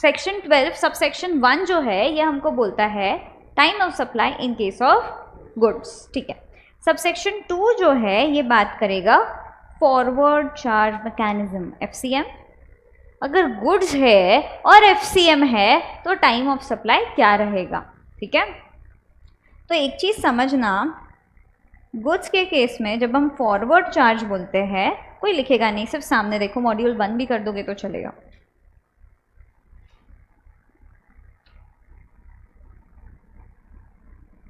Section 12 subsection 1 जो है ये हमको बोलता है time of supply in case of goods, ठीक है। सबसेक्शन 2 जो है ये बात करेगा फॉरवर्ड चार्ज मैकेनिज्म, एफसीएम। अगर गुड्स है और एफसीएम है तो टाइम ऑफ सप्लाई क्या रहेगा, ठीक है। तो एक चीज़ समझना, गुड्स के केस में जब हम फॉरवर्ड चार्ज बोलते हैं, कोई लिखेगा नहीं, सिर्फ सामने देखो, मॉड्यूल 1 भी कर दोगे तो चलेगा।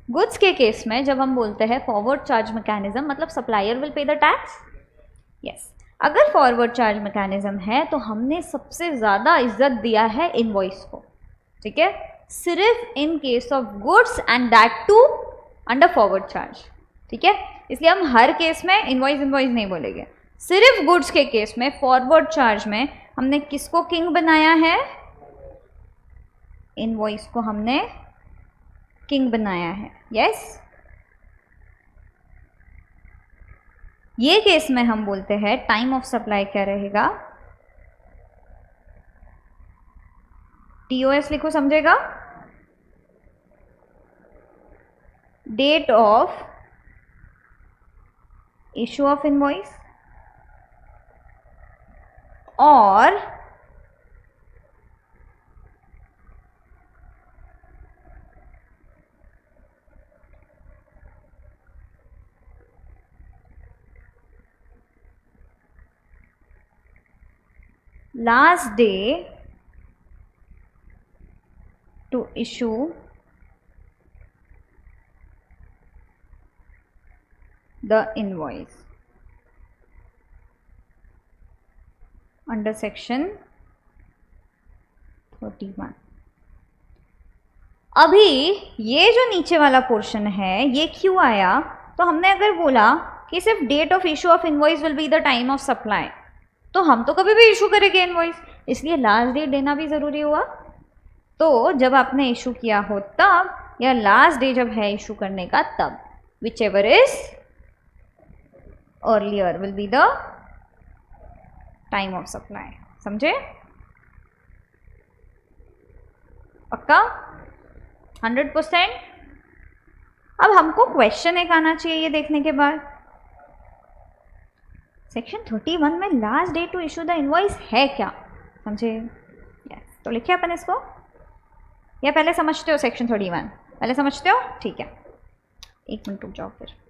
गुड्स के केस में जब हम बोलते हैं फॉरवर्ड चार्ज मैकेनिज्म, मतलब supplier will pay the tax, yes. अगर फॉरवर्ड चार्ज मैकेनिज्म है तो हमने सबसे ज़्यादा इज्जत दिया है इनवॉइस को, ठीक है, सिर्फ in case of goods and that too under forward charge, ठीक है। इसलिए हम हर केस में इनवॉइस नहीं बोलेंगे, सिर्फ गुड्स के केस में फॉरवर्ड चार्ज में हमने किसको किंग बनाया है, इनवॉइस को हमने किंग बनाया है, यस। ये केस में हम बोलते हैं टाइम ऑफ सप्लाई क्या रहेगा, टीओएस लिखो, समझेगा, date of issue of invoice और last day to issue the invoice under section 31। अभी ये जो नीचे वाला पोर्शन है ये क्यों आया, तो हमने अगर बोला कि सिर्फ date of issue of invoice will be the time of supply, तो हम तो कभी भी इशू करेंगे इनवॉइस, इसलिए लास्ट डेट देना भी ज़रूरी हुआ। तो जब आपने इशू किया हो तब, या लास्ट डे जब है इशू करने का तब, whichever is earlier will be the time of supply, समझे, पक्का 100%। अब हमको क्वेश्चन एक आना चाहिए ये देखने के बाद, सेक्शन 31 में last day to issue the invoice है क्या, समझे, यस। तो लिखे अपन इसको, या पहले समझते हो सेक्शन 31, पहले समझते हो, ठीक है, एक मिनट रुक जाओ फिर।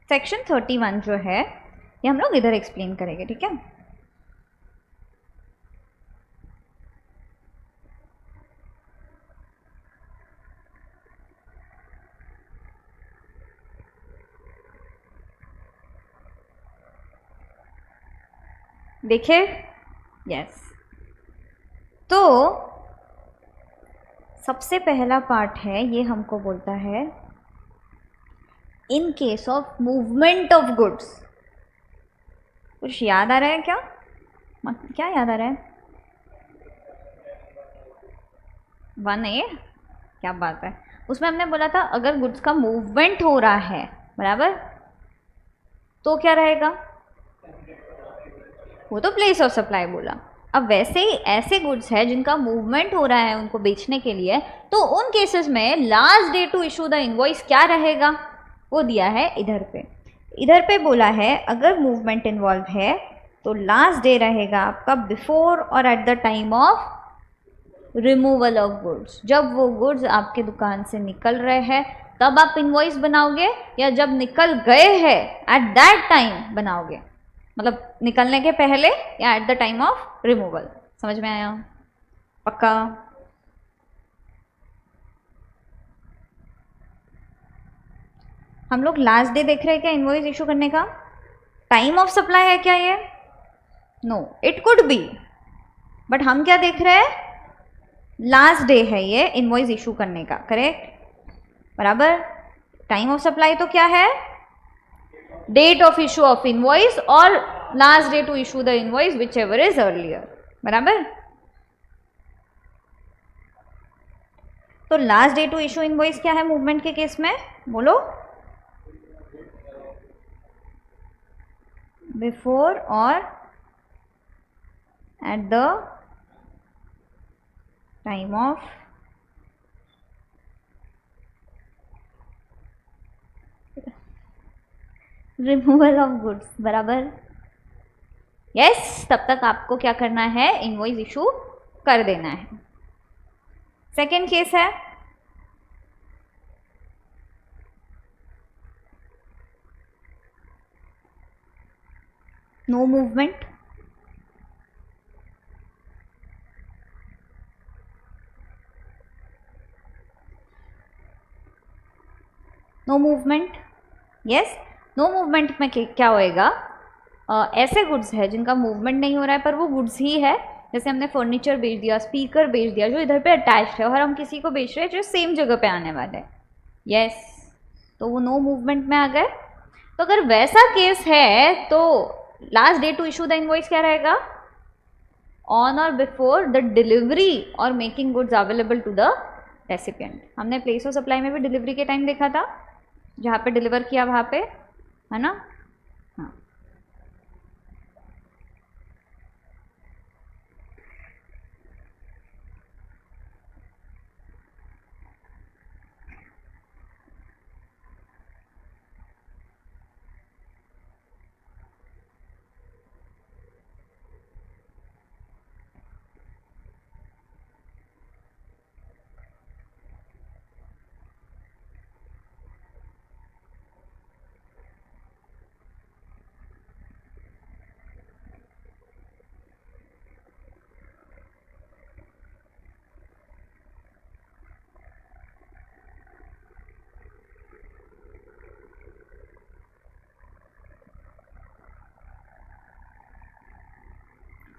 सेक्शन 31 जो है ये हम लोग इधर एक्सप्लेन करेंगे, ठीक है। देखे, यस। तो सबसे पहला पार्ट है ये हमको बोलता है इन case of movement of goods. कुछ याद आ रहा है क्या, क्या याद आ रहा है, 1A, क्या बात है। उसमें हमने बोला था अगर गुड्स का मूवमेंट हो रहा है, बराबर, तो क्या रहेगा, वो तो प्लेस ऑफ सप्लाई बोला। अब वैसे ही ऐसे गुड्स है जिनका मूवमेंट हो रहा है उनको बेचने के लिए, तो उन केसेस में last day to issue the invoice क्या रहेगा, वो दिया है इधर पे। इधर पे बोला है अगर मूवमेंट इन्वॉल्व है तो लास्ट डे रहेगा आपका बिफोर और at the time of removal of goods. जब वो गुड्स आपके दुकान से निकल रहे हैं तब आप इनवॉइस बनाओगे, या जब निकल गए हैं एट दैट टाइम बनाओगे, मतलब निकलने के पहले या eight the time of removal. समझ में आया, पक्का। हम लोग लास्ट डे देख रहे हैं क्या इनवॉइस इशू करने का, टाइम ऑफ सप्लाई है क्या ये, no, it could be, but हम क्या देख रहे हैं, लास्ट डे है ये इनवॉइस इशू करने का, करेक्ट, बराबर। टाइम ऑफ सप्लाई तो क्या है, date of issue of invoice और last day to issue the invoice whichever is earlier, बराबर। तो last day to issue invoice क्या है मूवमेंट के केस में, बोलो, बिफोर और at the time of removal of goods, बराबर। यस, तब तक आपको क्या करना है, इनवॉइस इशू कर देना है। सेकेंड केस है, no movement. No movement, yes, no movement में क्या होएगा, ऐसे गुड्स है जिनका मूवमेंट नहीं हो रहा है पर वो गुड्स ही है, जैसे हमने फर्नीचर बेच दिया, स्पीकर बेच दिया, जो इधर पे अटैच्ड है और हम किसी को बेच रहे हैं जो सेम जगह पे आने वाले हैं, यस, तो वो नो मूवमेंट में आ गए। तो अगर वैसा केस है तो last day to issue the invoice क्या रहेगा, on or before the delivery और making goods available to the recipient. हमने प्लेस ऑफ सप्लाई में भी डिलीवरी के टाइम देखा था, जहाँ पे डिलीवर किया वहाँ पे, है ना, हाँ।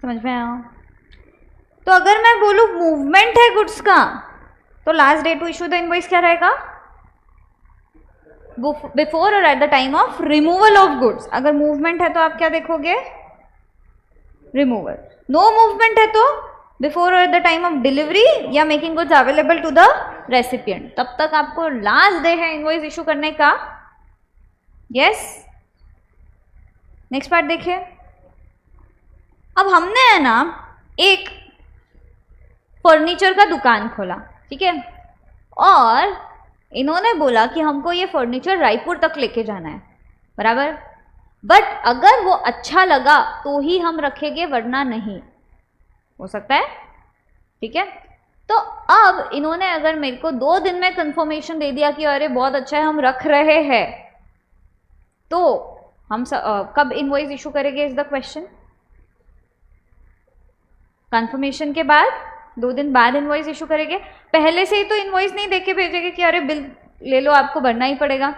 समझ में आया। तो अगर मैं बोलूँ मूवमेंट है गुड्स का, तो last day to issue the invoice क्या रहेगा, बिफोर और at the time of removal of goods. अगर मूवमेंट है तो आप क्या देखोगे, रिमूवल। नो मूवमेंट है तो बिफोर और at the time of delivery या making goods available to the recipient. तब तक आपको लास्ट डे है इनवॉइस इशू करने का, यस। नेक्स्ट पार्ट देखिए। अब हमने है ना एक फर्नीचर का दुकान खोला, ठीक है, और इन्होंने बोला कि हमको ये फर्नीचर रायपुर तक लेके जाना है, बराबर। बट अगर वो अच्छा लगा तो ही हम रखेंगे, वरना नहीं, हो सकता है, ठीक है। तो अब इन्होंने अगर मेरे को 2 दिन में कंफर्मेशन दे दिया कि अरे बहुत अच्छा है हम रख रहे हैं, तो हम कब इनवॉइस इशू करेंगे इज द क्वेश्चन। कंफर्मेशन के बाद 2 दिन बाद इनवॉइस इशू करेंगे। पहले से ही तो इनवॉइस नहीं देके भेजेंगे कि अरे बिल ले लो, आपको भरना ही पड़ेगा।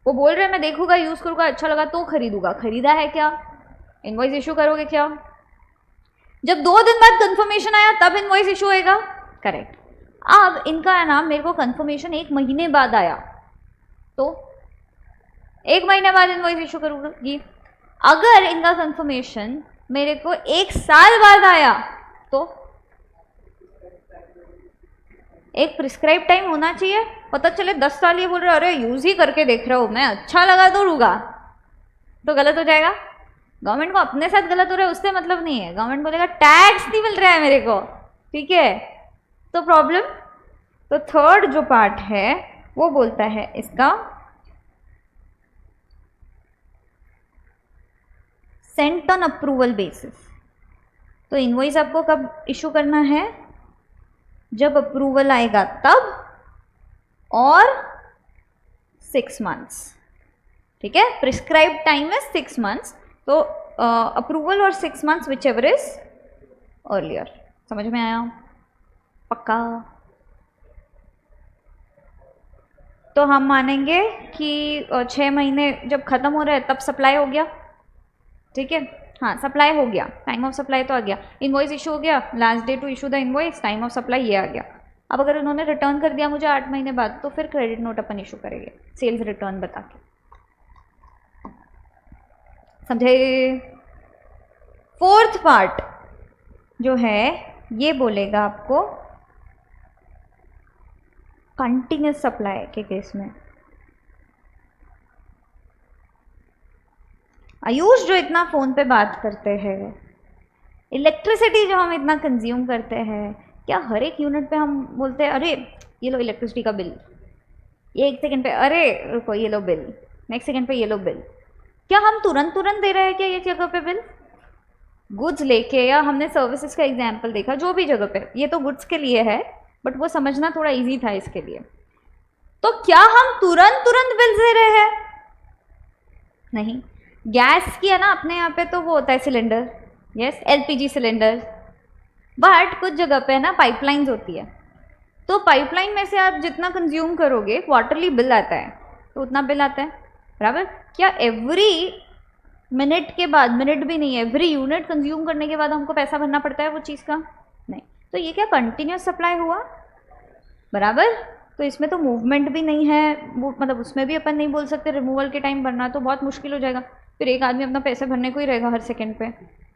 वो बोल रहे हैं मैं देखूंगा, यूज करूंगा, अच्छा लगा तो खरीदूंगा। खरीदा है क्या, इनवॉइस इशू करोगे क्या। जब 2 दिन बाद कंफर्मेशन आया तब इनवॉइस इशू होएगा, करेक्ट। अब इनका है ना, मेरे को कंफर्मेशन 1 महीने बाद आया, तो 1 महीने बाद इनवॉइस इशू करूंगी। अगर इनका कंफर्मेशन मेरे को 1 साल बाद आया तो एक प्रिस्क्राइब टाइम होना चाहिए। पता चले 10 साल ये बोल रहे अरे यूज ही करके देख रहा हूँ मैं, अच्छा लगा तो लूंगा, तो गलत हो जाएगा। गवर्नमेंट को अपने साथ गलत हो रहा है उससे मतलब नहीं है, गवर्नमेंट बोलेगा टैक्स नहीं मिल रहा है मेरे को, ठीक है, तो प्रॉब्लम। तो थर्ड जो पार्ट है वो बोलता है इसका सेंट ऑन अप्रूवल बेसिस। तो इनवॉइस आपको कब इशू करना है, जब अप्रूवल आएगा तब, और 6 मंथ्स, ठीक है। प्रिस्क्राइब टाइम है 6 मंथ्स, तो अप्रूवल और 6 months which ever is earlier. समझ में आया, पक्का। तो हम मानेंगे कि 6 महीने जब खत्म हो रहे हैं तब सप्लाई हो गया, ठीक है। हाँ सप्लाई हो गया, टाइम ऑफ सप्लाई तो आ गया, इनवॉइस इशू हो गया, last day to issue the invoice, time of supply ये आ गया। अब अगर उन्होंने रिटर्न कर दिया मुझे 8 महीने बाद, तो फिर क्रेडिट नोट अपन इशू करेंगे सेल्स रिटर्न बता के, समझे। फोर्थ पार्ट जो है ये बोलेगा आपको कंटिन्यूस सप्लाई के केस में आयुष जो इतना फ़ोन पे बात करते हैं, इलेक्ट्रिसिटी जो हम इतना कंज्यूम करते हैं, क्या हर एक यूनिट पे हम बोलते हैं अरे ये लो इलेक्ट्रिसिटी का बिल, ये एक सेकंड पे अरे रुको ये लो बिल, नेक्स्ट सेकंड पे ये लो बिल, क्या हम तुरंत दे रहे हैं क्या ये जगह पे बिल? गुड्स लेके, या हमने सर्विसेज का एग्जाम्पल देखा, जो भी जगह पे, ये तो गुड्स के लिए है बट वो समझना थोड़ा इजी था इसके लिए, तो क्या हम तुरंत बिल दे रहे हैं? नहीं। गैस की है ना अपने यहाँ पे तो वो होता है cylinder, yes LPG cylinder, but कुछ जगह पे ना पाइपलाइंस होती है, तो पाइपलाइन में से आप जितना कंज्यूम करोगे क्वार्टरली बिल आता है, तो उतना बिल आता है, बराबर। क्या एवरी मिनट के बाद, मिनट भी नहीं, एवरी यूनिट कंज्यूम करने के बाद हमको पैसा भरना पड़ता है वो चीज़ का? नहीं। तो ये क्या कंटिन्यूस सप्लाई हुआ, बराबर। तो इसमें तो मूवमेंट भी नहीं है, वो मतलब उसमें भी अपन नहीं बोल सकते रिमूवल के टाइम भरना, तो बहुत मुश्किल हो जाएगा, फिर एक आदमी अपना पैसे भरने को ही रहेगा हर सेकंड पे,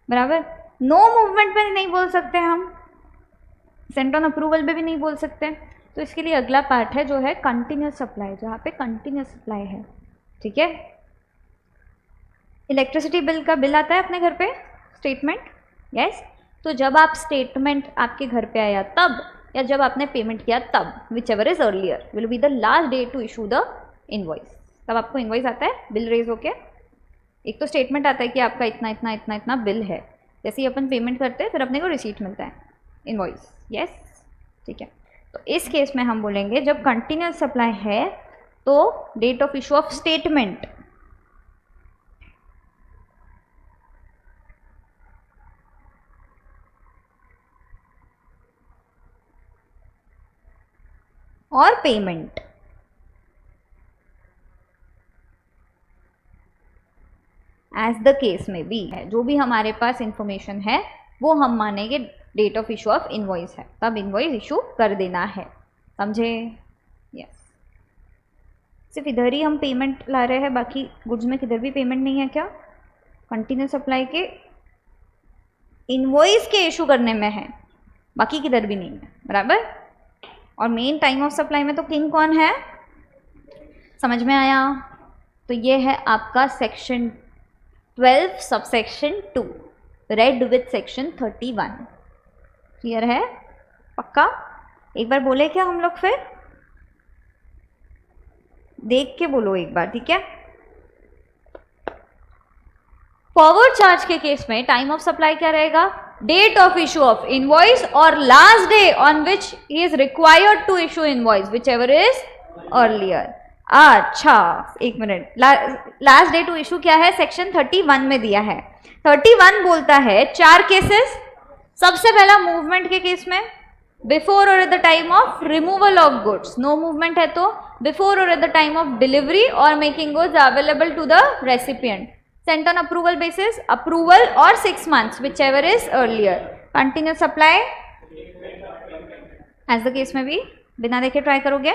बराबर। नो मूवमेंट पे नहीं बोल सकते हम, सेंट ऑन अप्रूवल पे भी नहीं बोल सकते, तो इसके लिए अगला पार्ट है जो है कंटिन्यूस सप्लाई, जहाँ पे कंटिन्यूस सप्लाई है, ठीक है। इलेक्ट्रिसिटी बिल का बिल आता है अपने घर पे, स्टेटमेंट, यस। तो जब आप स्टेटमेंट आपके घर पे आया तब, या जब आपने पेमेंट किया तब, whichever is earlier will be the last day to issue the invoice, तब आपको इनवॉइस आता है बिल रेज होके। एक तो स्टेटमेंट आता है कि आपका इतना इतना इतना इतना बिल है, जैसे ही अपन पेमेंट करते हैं फिर अपने को रिसीट मिलता है, इनवॉइस, यस, ठीक है। तो इस केस में हम बोलेंगे जब कंटिन्यूस सप्लाई है तो date of issue of statement, और पेमेंट, एज द केस में भी है, जो भी हमारे पास इंफॉर्मेशन है वो हम मानेंगे date of issue of invoice है, तब इनवॉइस इशू कर देना है, समझे, यस। सिर्फ इधर ही हम पेमेंट ला रहे हैं, बाकी गुड्स में किधर भी पेमेंट नहीं है क्या? कंटिन्यूस सप्लाई के इनवॉइस के इशू करने में है, बाकी किधर भी नहीं है, बराबर। और मेन टाइम ऑफ सप्लाई में तो किंग कौन है, समझ में आया? तो ये है आपका section 12 subsection 2 red with section 31, clear है? पक्का? एक बार बोले क्या हम लोग, फिर देख के बोलो एक बार, ठीक है। फॉरवर्ड चार्ज के केस में टाइम ऑफ सप्लाई क्या रहेगा? Date of issue of invoice और last day on which he is required to issue invoice, whichever is earlier. अच्छा एक minute, last day to issue क्या है? सेक्शन 31 में दिया है। 31 बोलता है 4 केसेस। सबसे पहला मूवमेंट के केस में बिफोर और at the time of removal of goods, no movement है तो बिफोर और at the time of delivery और making goods available to the recipient, sent on approval basis, approval or 6 months, whichever is earlier. Continuous supply as the case में भी बिना देखे try करोगे?